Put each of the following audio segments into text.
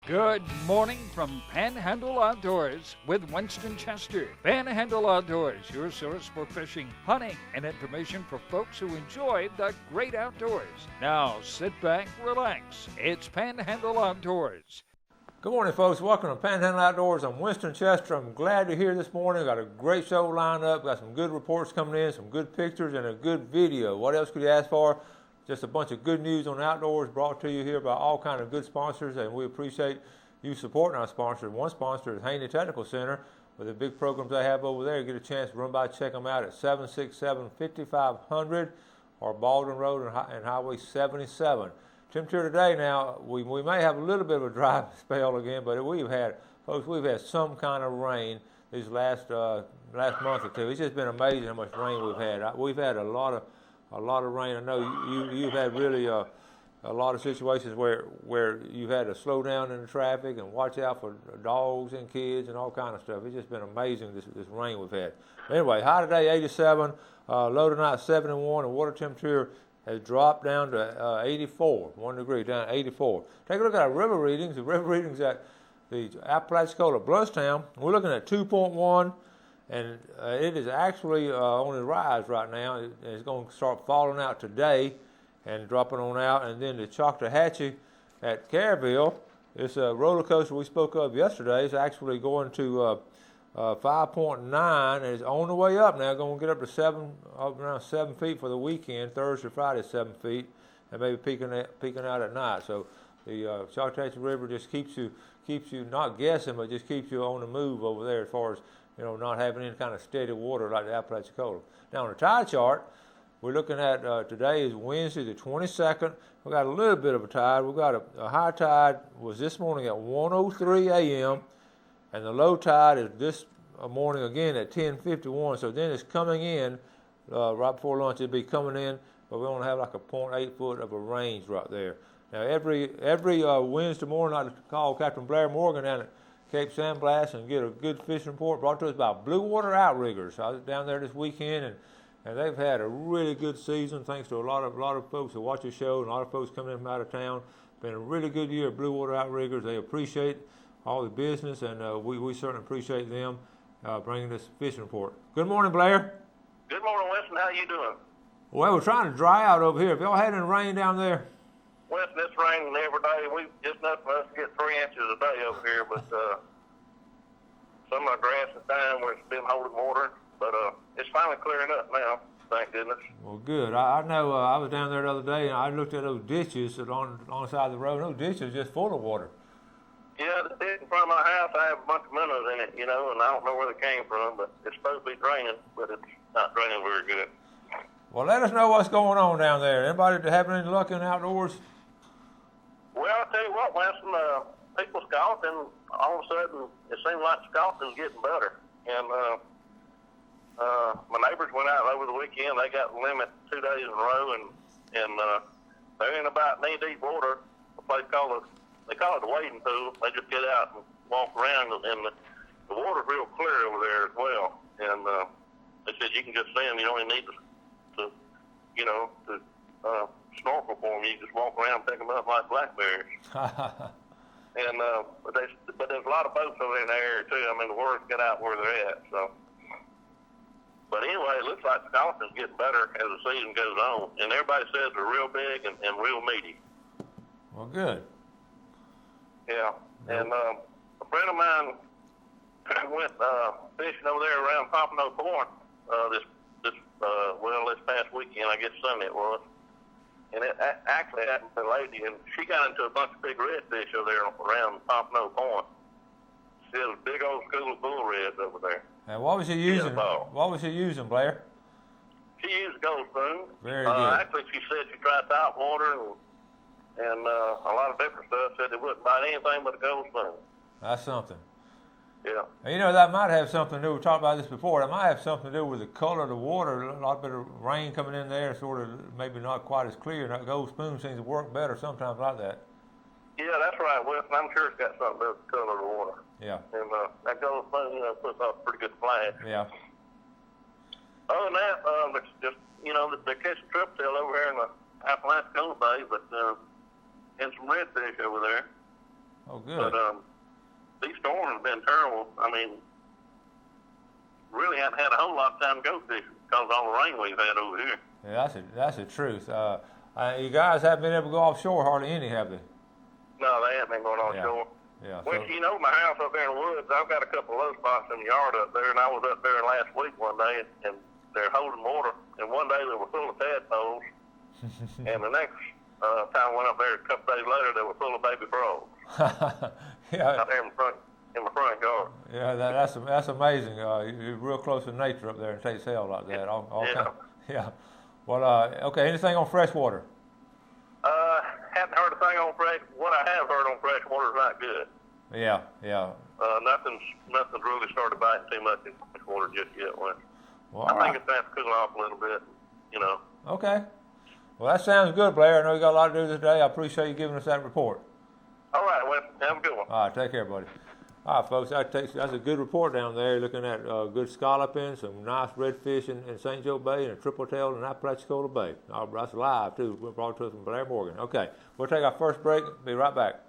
Good morning from Panhandle Outdoors with Winston Chester. Panhandle Outdoors, your source for fishing, hunting, and information for folks who enjoy the great outdoors. Now sit back, relax. It's Panhandle Outdoors. Good morning, folks. Welcome to Panhandle Outdoors. I'm Winston Chester. I'm glad you're here this morning. Got a great show lined up. Got some good reports coming in, some good pictures, and a good video. What else could you ask for? Just a bunch of good news on outdoors brought to you here by all kind of good sponsors, and we appreciate you supporting our sponsors. One sponsor is Haney Technical Center, with the big programs they have over there. Get a chance to run by, check them out at 767-5500 or Baldwin Road and Highway 77. Temperature today now, we may have a little bit of a dry spell again, but we've had some kind of rain these last month or two. It's just been amazing how much rain we've had. We've had a lot of rain. I know you've had really a lot of situations where you've had to slow down in the traffic and watch out for dogs and kids and all kind of stuff. It's just been amazing, this rain we've had. Anyway, high today 87, low tonight 71, and water temperature has dropped down to 84, 1 degree down to 84. Take a look at our river readings. The river readings at the Apalachicola Bluffstown, we're looking at 2.1. And it is actually on the rise right now. It's going to start falling out today and dropping on out. And then the Choctawhatchee at Caryville, it's a roller coaster we spoke of yesterday. It's actually going to 5.9 and it's on the way up now. Going to get up to around 7 feet for the weekend. Thursday, Friday, 7 feet, and maybe peaking out at night. So the Choctawhatchee River just keeps you not guessing, but just keeps you on the move over there as far as not having any kind of steady water like the Apalachicola. Now on the tide chart, we're looking at today is Wednesday the 22nd. We got a little bit of a tide. We got a high tide was this morning at 1:03 a.m. and the low tide is this morning again at 10:51. So then it's coming in right before lunch. It'll be coming in, but we only have like a 0.8 foot of a range right there. Now every Wednesday morning, I call Captain Blair Morgan down at Cape San Blas and get a good fishing report brought to us by Blue Water Outriggers. I was down there this weekend, and they've had a really good season thanks to a lot of folks who watch the show and a lot of folks coming in from out of town. Been a really good year at Blue Water Outriggers. They appreciate all the business, and we certainly appreciate them bringing this fishing report. Good morning, Blair. Good morning, Winston. How you doing? Well, we're trying to dry out over here. Have y'all had any rain down there? Winston, it's raining every day. We just enough for us to get 3 inches a day over here, but some of our grass is dying where it's been holding water, but it's finally clearing up now, thank goodness. Well, good. I know I was down there the other day, and I looked at those ditches on the side of the road. Those ditches are just full of water. Yeah, the ditch in front of my house, I have a bunch of minnows in it, and I don't know where they came from, but it's supposed to be draining, but it's not draining very good. Well, let us know what's going on down there. Anybody having any luck in outdoors? Well, I'll tell you what, Winston, people scalping, all of a sudden, it seemed like scalping's getting better. And my neighbors went out over the weekend. They got the limit 2 days in a row, and they're in about knee-deep water, a place they call it the wading pool. They just get out and walk around, and the water's real clear over there as well. And they said you can just see them. You don't even need to snorkel for them. You just walk around and pick them up like blackberries. And but there's a lot of boats over in the area too. I mean, the word's got out where they're at. So, but anyway, it looks like the scalping's getting better as the season goes on, and everybody says they're real big and real meaty. Well, good. Yeah, and a friend of mine went fishing over there around Pompano Point this past weekend. I guess Sunday it was. And it actually happened to a lady, and she got into a bunch of big redfish over there around Pompano Point. She had a big old school of bull reds over there. And what was she using? What was she using, Blair? She used a gold spoon. Very good. Actually, she said she tried salt water and a lot of different stuff. Said they wouldn't bite anything but a gold spoon. That's something. Yeah. And that might have something to do, we talked about this before, that might have something to do with the color of the water. A lot bit of rain coming in there, sort of maybe not quite as clear. That gold spoon seems to work better sometimes like that. Yeah, that's right, Wilson. I'm sure it's got something to do with the color of the water. Yeah. And that gold spoon, puts off a pretty good flash. Yeah. Other than that, they're catching triptail over here in the Apalachicola Bay, but and some redfish over there. Oh, good. But these storms have been terrible. I mean, really haven't had a whole lot of time to go fishing because of all the rain we've had over here. Yeah, that's the truth. You guys haven't been able to go offshore hardly any, have they? No, they haven't been going offshore. Yeah. Well, you know, my house up there in the woods, I've got a couple of low spots in the yard up there, and I was up there last week one day, and they're holding water, and one day they were full of tadpoles, and the next time I went up there a couple days later, they were full of baby frogs. Yeah. Out there in my front yard. Yeah, that's amazing. You're real close to nature up there and takes hell like that. Yeah. Well, okay. Anything on freshwater? Haven't heard a thing on fresh. What I have heard on freshwater is not good. Yeah. Nothing's really started biting too much in freshwater just yet. Well, I think it's has to cool off a little bit, you know. Okay. Well, that sounds good, Blair. I know you got a lot to do today. I appreciate you giving us that report. All right, well, have a good one. All right, take care, buddy. All right, folks, that's a good report down there. You're looking at good scalloping, some nice redfish in St. Joe Bay, and a triple tail in Apalachicola Bay. That's live, too. We're brought to us from Blair Morgan. Okay, we'll take our first break. Be right back.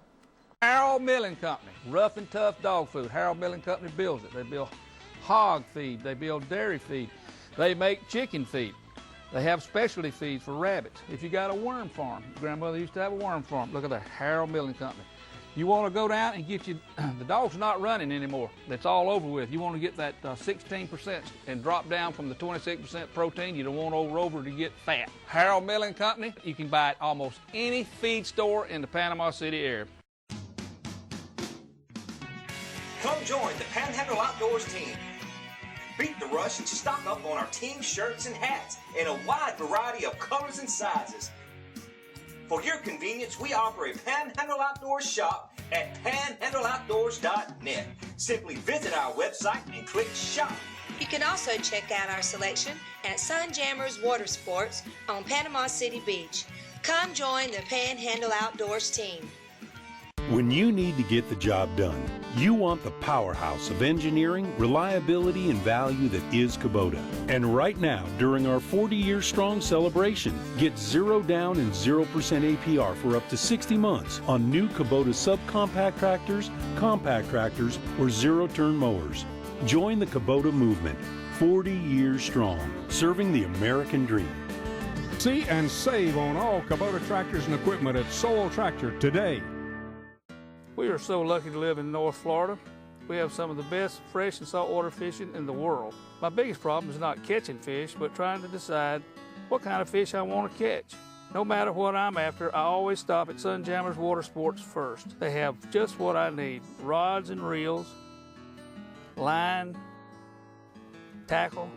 Harold Milling Company, rough and tough dog food. Harold Milling Company builds it. They build hog feed. They build dairy feed. They make chicken feed. They have specialty feeds for rabbits. If you got a worm farm, grandmother used to have a worm farm. Look at that, Harold Milling Company. You want to go down and get the dog's not running anymore. That's all over with. You want to get that 16% and drop down from the 26% protein. You don't want over to get fat. Harold Milling Company, you can buy it at almost any feed store in the Panama City area. Come join the Panhandle Outdoors team. Beat the rush and stock up on our team shirts and hats in a wide variety of colors and sizes. For your convenience, we offer a Panhandle Outdoors shop at panhandleoutdoors.net. Simply visit our website and click shop. You can also check out our selection at Sunjammers Water Sports on Panama City Beach. Come join the Panhandle Outdoors team. When you need to get the job done, you want the powerhouse of engineering, reliability, and value that is Kubota. And right now, during our 40-year strong celebration, get 0 down and 0% APR for up to 60 months on new Kubota subcompact tractors, compact tractors, or zero-turn mowers. Join the Kubota movement, 40 years strong, serving the American dream. See and save on all Kubota tractors and equipment at Sowell Tractor today. We are so lucky to live in North Florida. We have some of the best fresh and saltwater fishing in the world. My biggest problem is not catching fish, but trying to decide what kind of fish I want to catch. No matter what I'm after, I always stop at Sunjammers Water Sports first. They have just what I need: rods and reels, line, tackle,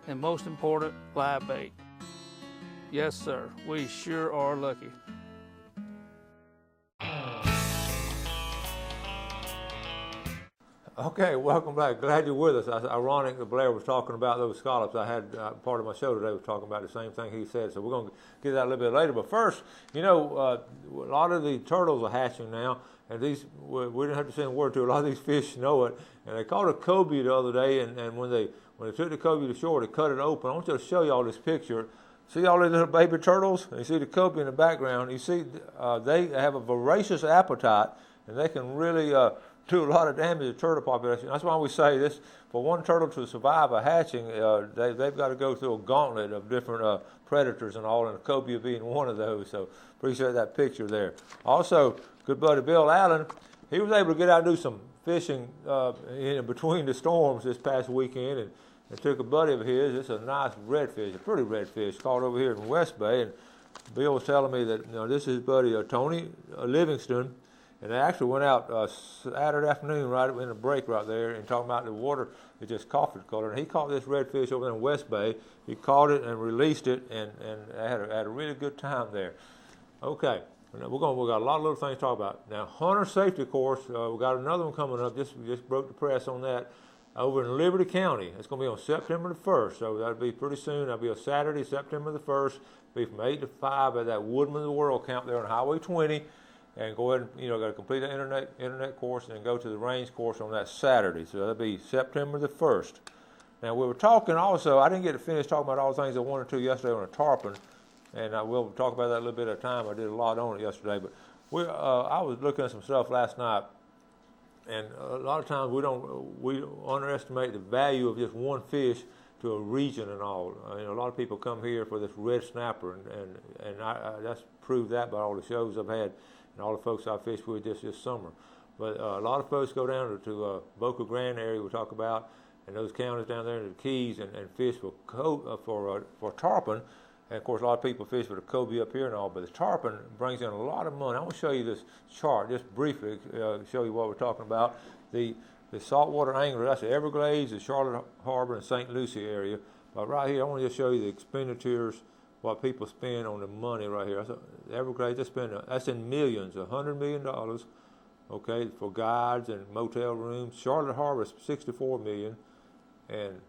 and most important, live bait. Yes, sir, we sure are lucky. Okay, welcome back. Glad you're with us. It's ironic that Blair was talking about those scallops. I had part of my show today was talking about the same thing he said, so we're going to get that a little bit later. But first, you know, a lot of the turtles are hatching now, and these, we didn't have to send word to a lot of these fish know it. And they caught a cobia the other day, and when they took the cobia to shore, they cut it open. I want you to show y'all this picture. See all these little baby turtles? And you see the cobia in the background. You see they have a voracious appetite, and they can really do a lot of damage to turtle population. That's why we say this: for one turtle to survive a hatching, they've got to go through a gauntlet of different predators and all, and a cobia being one of those. So appreciate that picture there. Also, good buddy Bill Allen, he was able to get out and do some fishing in between the storms this past weekend, and took a buddy of his. It's a nice redfish, a pretty redfish, caught over here in West Bay. And Bill was telling me that this is his buddy Tony Livingston. And they actually went out Saturday afternoon right in a break right there and talking about the water is just coffee color. And he caught this redfish over there in West Bay. He caught it and released it, and had a really good time there. Okay, we got a lot of little things to talk about. Now, hunter safety course, we got another one coming up. Just broke the press on that over in Liberty County. It's going to be on September the 1st, so that'll be pretty soon. That'll be a Saturday, September the 1st. It'll be from 8 to 5 at that Woodman of the World camp there on Highway 20. And go ahead and, got to complete the internet course and then go to the range course on that Saturday. So that'll be September the 1st. Now, we were talking also, I didn't get to finish talking about all the things I wanted to yesterday on a tarpon, and I will talk about that a little bit at a time. I did a lot on it yesterday, but I was looking at some stuff last night, and a lot of times we underestimate the value of just one fish to a region and all. A lot of people come here for this red snapper, and I that's proved that by all the shows I've had and all the folks I fished with just this summer. But a lot of folks go down to Boca Grande area we talk about, and those counties down there in the Keys, and fish for tarpon. And of course, a lot of people fish for the cobia up here and all, but the tarpon brings in a lot of money. I want to show you this chart just briefly, show you what we're talking about. The saltwater angler, that's the Everglades, the Charlotte Harbor, and St. Lucie area. But right here, I want to just show you the expenditures, what people spend on the money right here. The Everglades, that's in millions, $100 million, okay, for guides and motel rooms. Charlotte Harbor is $64 million, and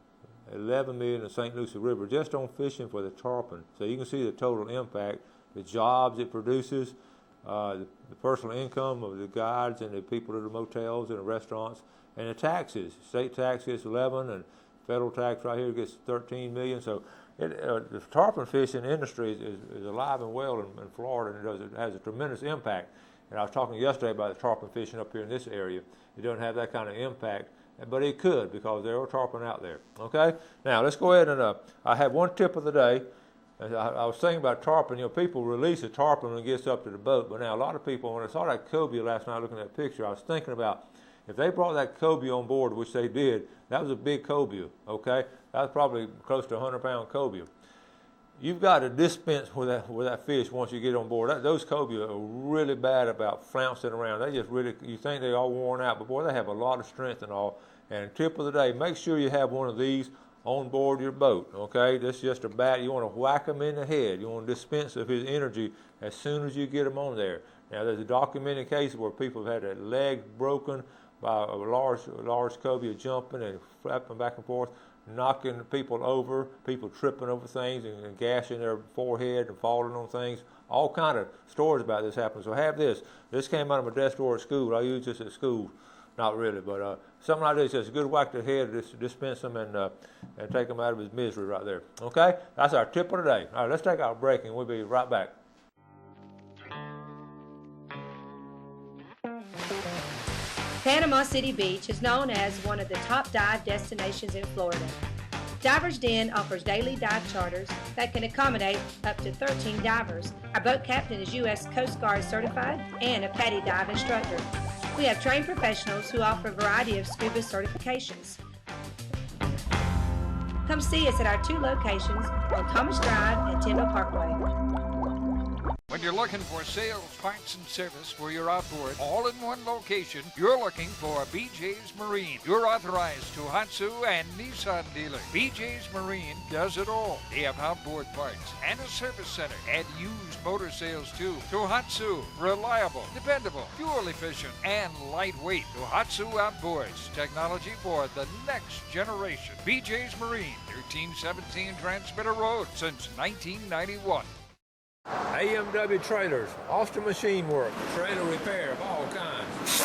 $11 million in St. Lucie River just on fishing for the tarpon. So you can see the total impact, the jobs it produces, the personal income of the guides and the people at the motels and the restaurants, and the taxes. State tax gets 11, and federal tax right here gets 13 million. So the tarpon fishing industry is alive and well in Florida, and it has a tremendous impact. And I was talking yesterday about the tarpon fishing up here in this area. It doesn't have that kind of impact, but it could, because there are tarpon out there. Okay? Now, let's go ahead and I have one tip of the day. I was thinking about tarpon. People release a tarpon when it gets up to the boat, but now a lot of people, when I saw that cobia last night looking at that picture, I was thinking about if they brought that cobia on board, which they did, that was a big cobia, okay? That was probably close to a 100-pound cobia. You've got to dispense with that fish once you get on board. Those cobia are really bad about flouncing around. They just really, you think they're all worn out, but boy, they have a lot of strength and all. And tip of the day, make sure you have one of these on board your boat, okay? This is just a bat. You want to whack him in the head. You want to dispense of his energy as soon as you get him on there. Now, there's a documented case where people have had their leg broken by a large cobia jumping and flapping back and forth, knocking people over, people tripping over things and gashing their forehead and falling on things. All kind of stories about this happen. So have this. This came out of my desk drawer at school. I use this at school. Not really, but something like this. Just a good whack to the head, dispense them and take him out of his misery right there. Okay? That's our tip of the day. All right, let's take our break and we'll be right back. Panama City Beach is known as one of the top dive destinations in Florida. Divers Den offers daily dive charters that can accommodate up to 13 divers. Our boat captain is U.S. Coast Guard certified and a PADI dive instructor. We have trained professionals who offer a variety of scuba certifications. Come see us at our 2 locations on Thomas Drive and Tyndall Parkway. When you're looking for sales, parts, and service for your outboard, all in one location, you're looking for BJ's Marine. You're authorized Tohatsu and Nissan dealer. BJ's Marine does it all. They have outboard parts and a service center and used motor sales too. Tohatsu, reliable, dependable, fuel efficient, and lightweight. Tohatsu Outboards, technology for the next generation. BJ's Marine, 1317 Transmitter Road since 1991. AMW Trailers, Austin Machine Work, trailer repair of all kinds.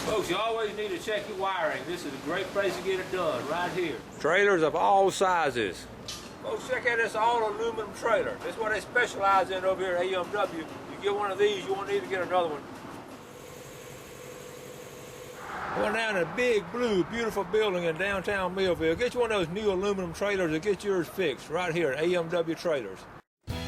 Folks, you always need to check your wiring. This is a great place to get it done, right here. Trailers of all sizes. Folks, check out this all aluminum trailer. That's what they specialize in over here at AMW. You get one of these, you won't need to get another one. Going down in a big, blue, beautiful building in downtown Millville. Get you one of those new aluminum trailers and get yours fixed right here at AMW Trailers.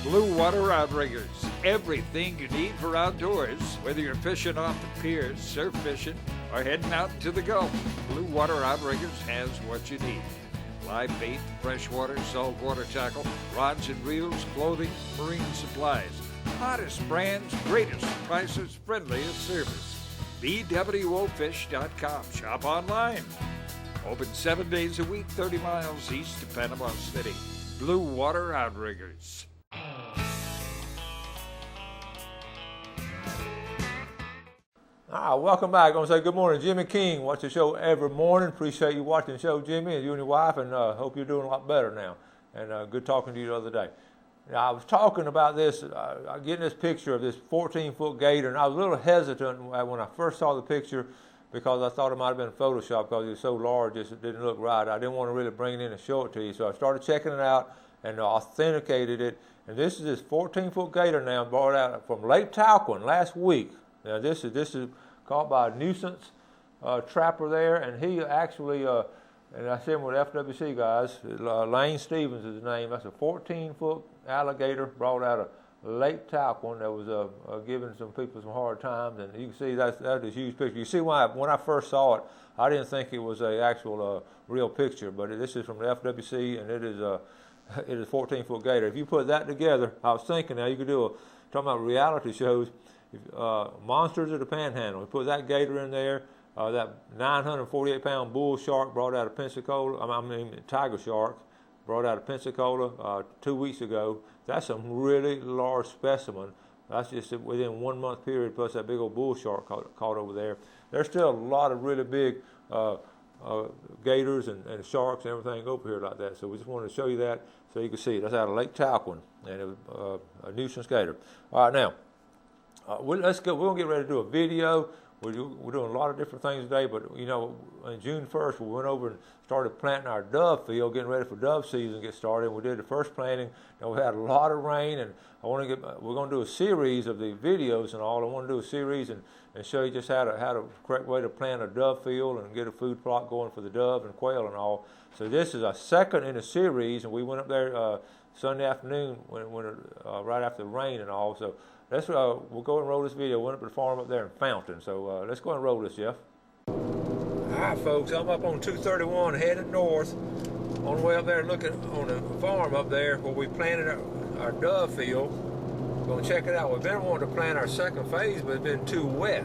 Blue Water Outriggers. Everything you need for outdoors. Whether you're fishing off the piers, surf fishing, or heading out to the Gulf, Blue Water Outriggers has what you need. Live bait, freshwater, saltwater tackle, rods and reels, clothing, marine supplies. Hottest brands, greatest prices, friendliest service. BWOfish.com. Shop online. Open 7 days a week, 30 miles east of Panama City. Blue Water Outriggers. Welcome back. I'm going to say good morning. Jimmy King. Watch the show every morning. Appreciate you watching the show, Jimmy, and you and your wife, and hope you're doing a lot better now. And good talking to you the other day. Now, I was talking about this, getting this picture of this 14-foot gator, and I was a little hesitant when I first saw the picture because I thought it might have been Photoshop because it was so large, it didn't look right. I didn't want to really bring it in and show it to you, so I started checking it out, and authenticated it. And this is this 14-foot gator now brought out from Lake Talquin last week. Now this is caught by a nuisance trapper there, and he actually, and I sent him with FWC guys, Lane Stevens is his name. That's a 14-foot alligator brought out of Lake Talquin that was giving some people some hard times, and you can see that's a huge picture. You see why when I first saw it, I didn't think it was a actual real picture, but this is from the FWC, and it is a 14-foot gator. If you put that together, I was thinking now you could do talking about reality shows, Monsters of the Panhandle. We put that gator in there, that 948-pound bull shark brought out of Pensacola, tiger shark brought out of Pensacola 2 weeks ago. That's a really large specimen. That's just within 1 month period, plus that big old bull shark caught over there. There's still a lot of really big gators and sharks and everything over here like that. So we just wanted to show you that so you can see it. That's out of Lake Talquin, and it was a nuisance gator. All right, now, let's go. We're going to get ready to do a video. We're doing a lot of different things today, but, you know, on June 1st, we went over and started planting our dove field, getting ready for dove season to get started. We did the first planting, and we had a lot of rain, and we're going to do a series of the videos and all. I want to do a series and show you just how the correct way to plant a dove field and get a food plot going for the dove and quail and all. So this is a second in a series, and we went up there Sunday afternoon right after the rain and all. So we'll go and roll this video. Went up to the farm up there in Fountain. So let's go and roll this, Jeff. All right, folks, I'm up on 231 headed north. On the way up there looking on the farm up there where we planted our dove field. We're going to check it out. We've been wanting to plant our second phase, but it's been too wet.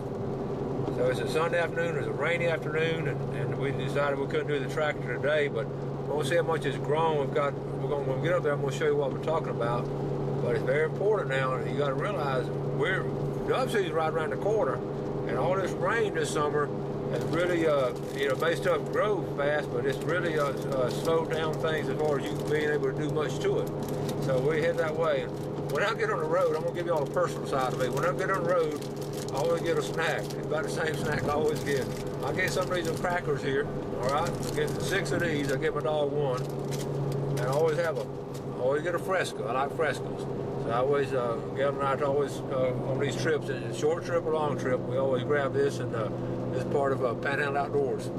So it's a Sunday afternoon, it's a rainy afternoon, and we decided we couldn't do the tractor today, but we'll see how much it's grown. When we get up there, I'm going to show you what we're talking about. But it's very important now. You got to realize dove season's right around the corner, and all this rain this summer has really, made stuff grow fast, but it's really slowed down things as far as you being able to do much to it. So we head that way. When I get on the road, I'm going to give you all the personal side of me. When I get on the road, I always get a snack. It's about the same snack I always get. I get some of these crackers here, all right? I get 6 of these. I get my dog 1. And I always get a Fresco. I like Frescos. So I always, Gail and I always, on these trips, a short trip or long trip, we always grab this, and this is part of Panhandle Outdoors.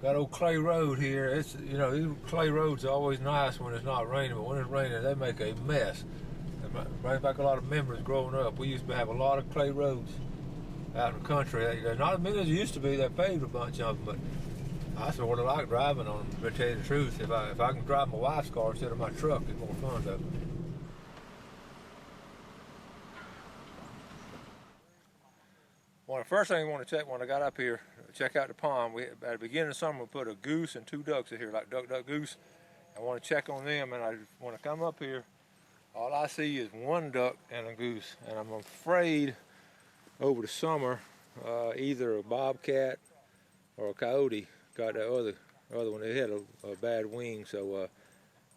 Got old clay road here. It's, these clay roads are always nice when it's not raining, but when it's raining, they make a mess. It brings back a lot of memories growing up. We used to have a lot of clay roads out in the country. They're not as many as they used to be. They paved a bunch of them, but I sort of like driving on them, to tell you the truth. If I can drive my wife's car instead of my truck, it's more fun, though. Well, the first thing I want to check when I got up here, check out the pond. At the beginning of summer, we put a goose and 2 ducks in here, like duck, goose. I want to check on them, and I want to come up here. All I see is 1 duck and a goose, and I'm afraid over the summer, either a bobcat or a coyote got that other one. They had a bad wing, so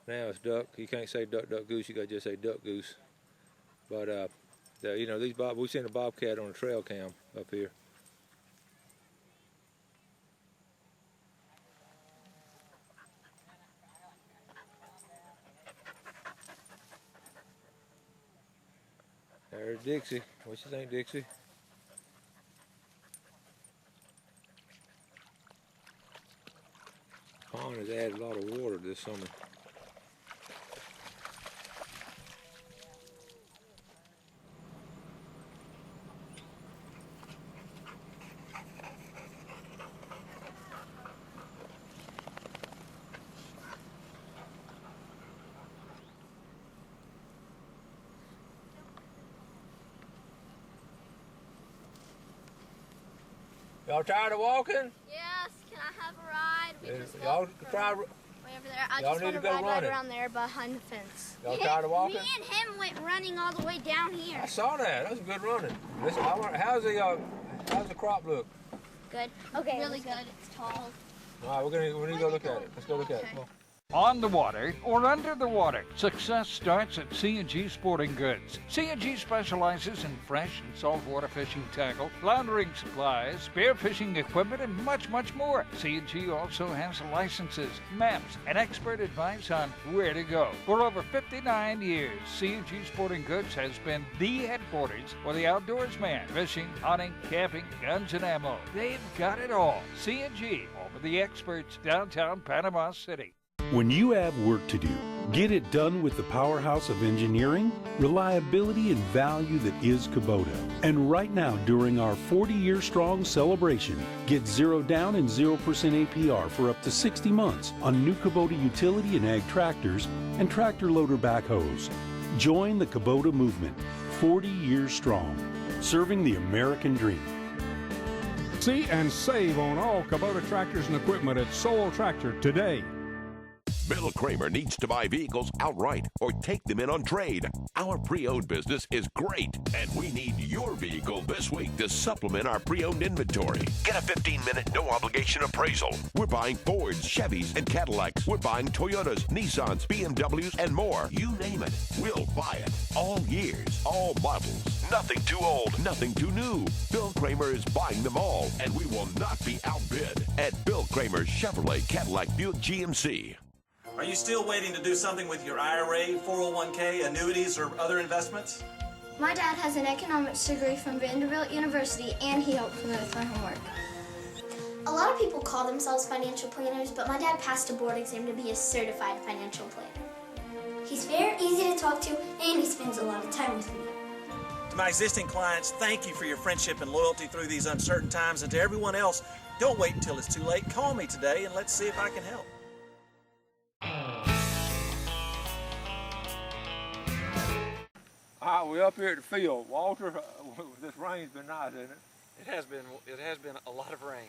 now it's duck. You can't say duck, goose. You got to just say duck, goose. But we've seen a bobcat on a trail cam up here. There's Dixie. What you think, Dixie? Pond has added a lot of water this summer. Y'all tired of walking? Yes. Can I have a ride? Y'all try. Way over there. I y'all just want to ride right around there behind the fence. Y'all tired of walking? Me and him went running all the way down here. I saw that. That was good running. Listen, how's the crop look? Good. Okay. Really good. It's tall. All right, we need to go look at it. Let's go look at it. Come on. On the water or under the water, success starts at C&G Sporting Goods. C&G specializes in fresh and saltwater fishing tackle, floundering supplies, spearfishing equipment, and much, much more. C&G also has licenses, maps, and expert advice on where to go. For over 59 years, C&G Sporting Goods has been the headquarters for the outdoors man. Fishing, hunting, camping, guns, and ammo. They've got it all. C&G, home of the experts, downtown Panama City. When you have work to do, get it done with the powerhouse of engineering, reliability, and value that is Kubota. And right now, during our 40-year strong celebration, get 0 down and 0% APR for up to 60 months on new Kubota utility and ag tractors and tractor loader backhoes. Join the Kubota movement, 40 years strong, serving the American dream. See and save on all Kubota tractors and equipment at Soul Tractor today. Bill Kramer needs to buy vehicles outright or take them in on trade. Our pre-owned business is great, and we need your vehicle this week to supplement our pre-owned inventory. Get a 15-minute no-obligation appraisal. We're buying Fords, Chevys, and Cadillacs. We're buying Toyotas, Nissans, BMWs, and more. You name it, we'll buy it. All years, all models. Nothing too old, nothing too new. Bill Kramer is buying them all, and we will not be outbid at Bill Kramer's Chevrolet, Cadillac, Buick, GMC. Are you still waiting to do something with your IRA, 401k, annuities, or other investments? My dad has an economics degree from Vanderbilt University, and he helped me with my homework. A lot of people call themselves financial planners, but my dad passed a board exam to be a certified financial planner. He's very easy to talk to, and he spends a lot of time with me. To my existing clients, thank you for your friendship and loyalty through these uncertain times. And to everyone else, don't wait until it's too late. Call me today, and let's see if I can help. All right, we're up here at the field. Walter, this rain's been nice, isn't it? It has been a lot of rain.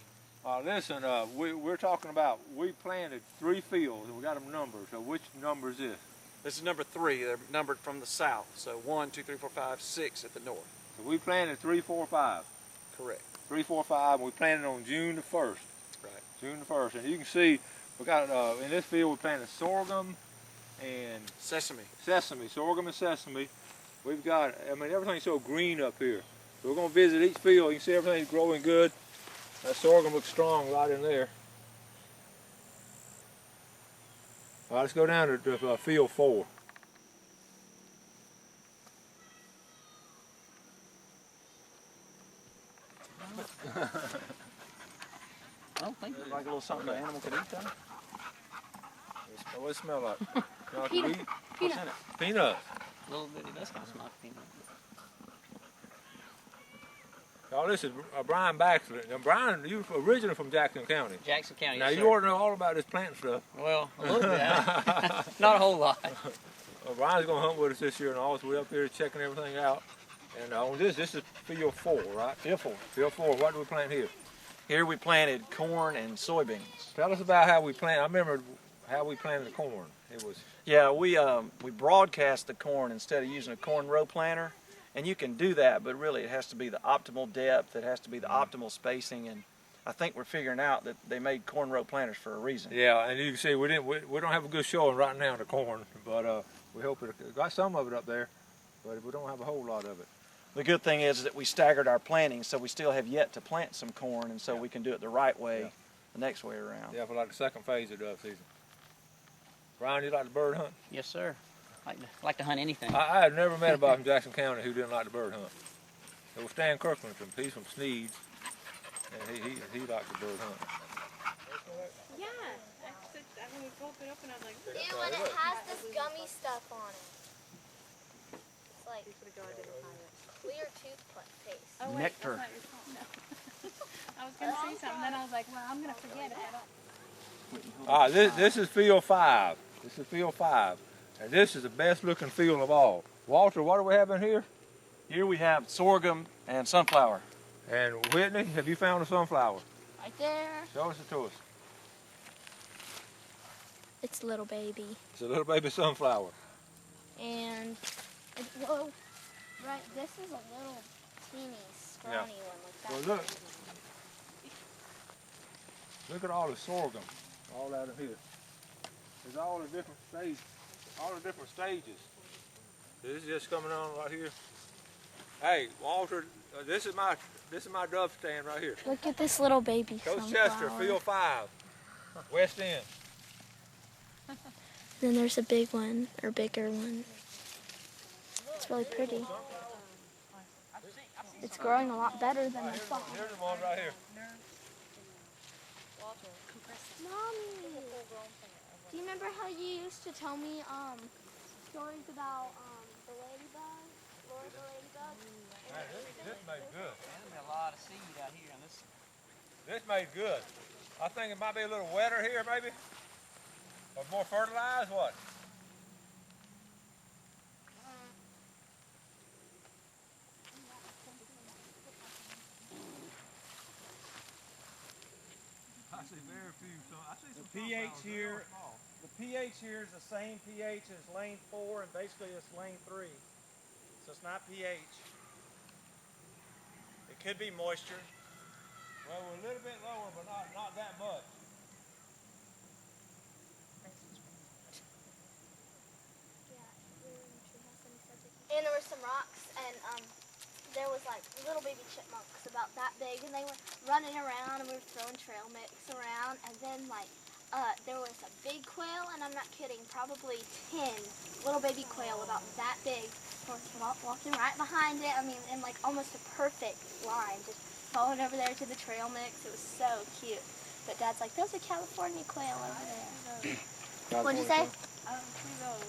Listen, we're talking about, we planted 3 fields, and we got them numbered. So which number is this? This is number 3. They're numbered from the south. So 1, 2, 3, 4, 5, 6 at the north. So we planted 3, 4, 5. Correct. 3, 4, 5, and we planted on June the 1st. Right. June the 1st. And you can see, we got, in this field, we planted sorghum and Sesame. Sorghum and sesame. We've got, everything's so green up here. So we're going to visit each field. You can see everything's growing good. That sorghum looks strong right in there. All right, let's go down to field 4. I don't think it's like a little something an animal could eat, though. What does it smell like? Peanut. What's in it? Peanuts. A little bitty, that's gonna smell like peanut. Oh, this is Brian Baxter. Now, Brian, you're originally from Jackson County. Jackson County, Now, yes, you sir. ought to know all about this plant stuff. Well, a little bit. Not a whole lot. Well, Brian's going to hunt with us this year, and all, so we're up here checking everything out. And on this is field 4, right? Field 4. Field 4. What do we plant here? Here we planted corn and soybeans. Tell us about how we planted. I remember how we planted the corn. It was. Yeah, we broadcast the corn instead of using a corn row planter, and you can do that, but really it has to be the optimal depth. It has to be the optimal spacing, and I think we're figuring out that they made corn row planters for a reason. Yeah, and you can see we don't have a good showing right now in the corn, but we hope it got some of it up there, but we don't have a whole lot of it. The good thing is that we staggered our planting, so we still have yet to plant some corn, and so we can do it the right way the next way around. Yeah, for like the second phase of dove season. Brian, you like to bird hunt? Yes, sir. Like to hunt anything. I had never met anybody from Jackson County who didn't like to bird hunt. It was Stan Kirkland he's from Sneeds, and he liked to bird hunt. Yeah, when we pulled it open, I was like, ew, and it has this gummy stuff on it. It's like clear toothpaste. oh, wait, Nectar. that's not your fault. No. I was going to say something, then I was like, well, I'm going to forget it. All right, this is field 5. This is field 5. And this is the best looking field of all. Walter, what do we have in here? Here we have sorghum and sunflower. And Whitney, have you found a sunflower? Right there. Show us it to us. It's a little baby. It's a little baby sunflower. And, whoa, right, this is a little teeny, scrawny one like that. Well, look at all the sorghum all out of here. There's all the different stages. This is just coming on right here. Hey, Walter, this is my dove stand right here. Look at this little baby Coach sunflower. Chester, Field 5, West End. Then there's a big one, or bigger one. It's really pretty. It's growing a lot better than I thought. Here's the one right here. Mommy, do you remember how you used to tell me stories about the ladybug, Laura the ladybug? Man, this made good. There's a lot of seed out here on this. This made good. I think it might be a little wetter here, maybe, or more fertilized. What? I see very few. I see some pH here. The pH here is the same pH as lane 4, and basically it's lane 3. So it's not pH. It could be moisture. Well, we're a little bit lower, but not that much. And there were some rocks, and there was like little baby chipmunks about that big, and they were running around, and we were throwing trail mix around, and then like there was a big quail, and I'm not kidding, probably 10 little baby quail about that big, walking right behind it. I mean, in like almost a perfect line, just following over there to the trail mix. It was so cute. But Dad's like, there's a California quail over there. What'd you say?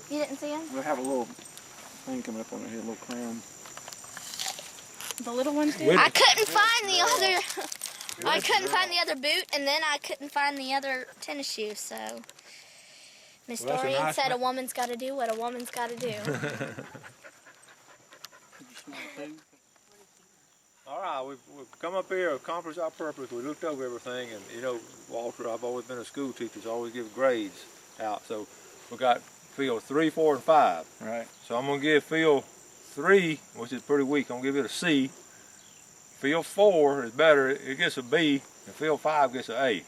You didn't see him? We'll have a little thing coming up on here, a little crown. The little ones did? I couldn't find the other. I couldn't find the other boot, and then I couldn't find the other tennis shoe. So Miss Dorian said a woman's got to do what a woman's got to do. All right, we've come up here, accomplished our purpose. We looked over everything, and you know, Walter, I've always been a school teacher, so I always give grades out. So we got field 3, 4, and 5. Right. So I'm gonna give field 3, which is pretty weak, I'm gonna give it a C. Field 4 is better, it gets a B, and field 5 gets an A.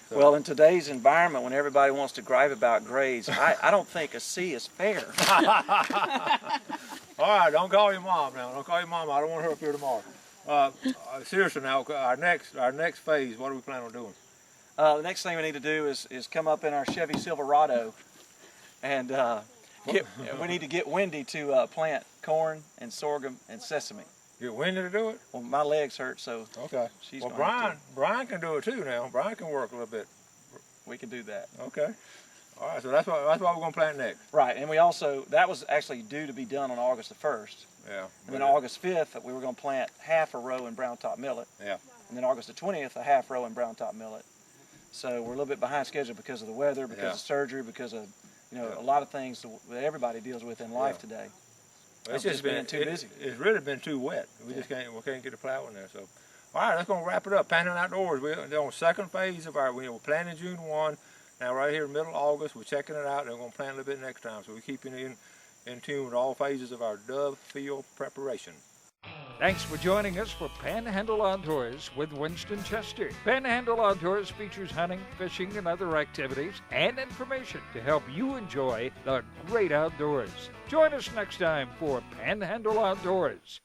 So. Well, in today's environment, when everybody wants to gripe about grades, I don't think a C is fair. All right, don't call your mom now. Don't call your mom. I don't want her up here tomorrow. Seriously now, our next phase, what are we planning on doing? The next thing we need to do is come up in our Chevy Silverado, and we need to get Wendy to plant corn and sorghum and sesame. Get Wendy to do it? Well, my legs hurt, so okay. She's well, going Brian can do it too now. Brian can work a little bit. We can do that. Okay. All right, so that's what we're going to plant next. Right, and we also, that was actually due to be done on August the 1st. Yeah. And then August 5th, we were going to plant half a row in brown top millet. Yeah. And then August the 20th, a half row in brown top millet. So we're a little bit behind schedule because of the weather, because of surgery, because of, you know, a lot of things that everybody deals with in life today. Well, it's just been too busy. It's really been too wet. We just can't get the plow in there. So, all right, that's going to wrap it up. Panhandle Outdoors. We're on the second phase of we're planting June 1. Now right here in middle of August, we're checking it out, and we're going to plant a little bit next time. So we're keeping in tune with all phases of our dove field preparation. Thanks for joining us for Panhandle Outdoors with Winston Chester. Panhandle Outdoors features hunting, fishing, and other activities and information to help you enjoy the great outdoors. Join us next time for Panhandle Outdoors.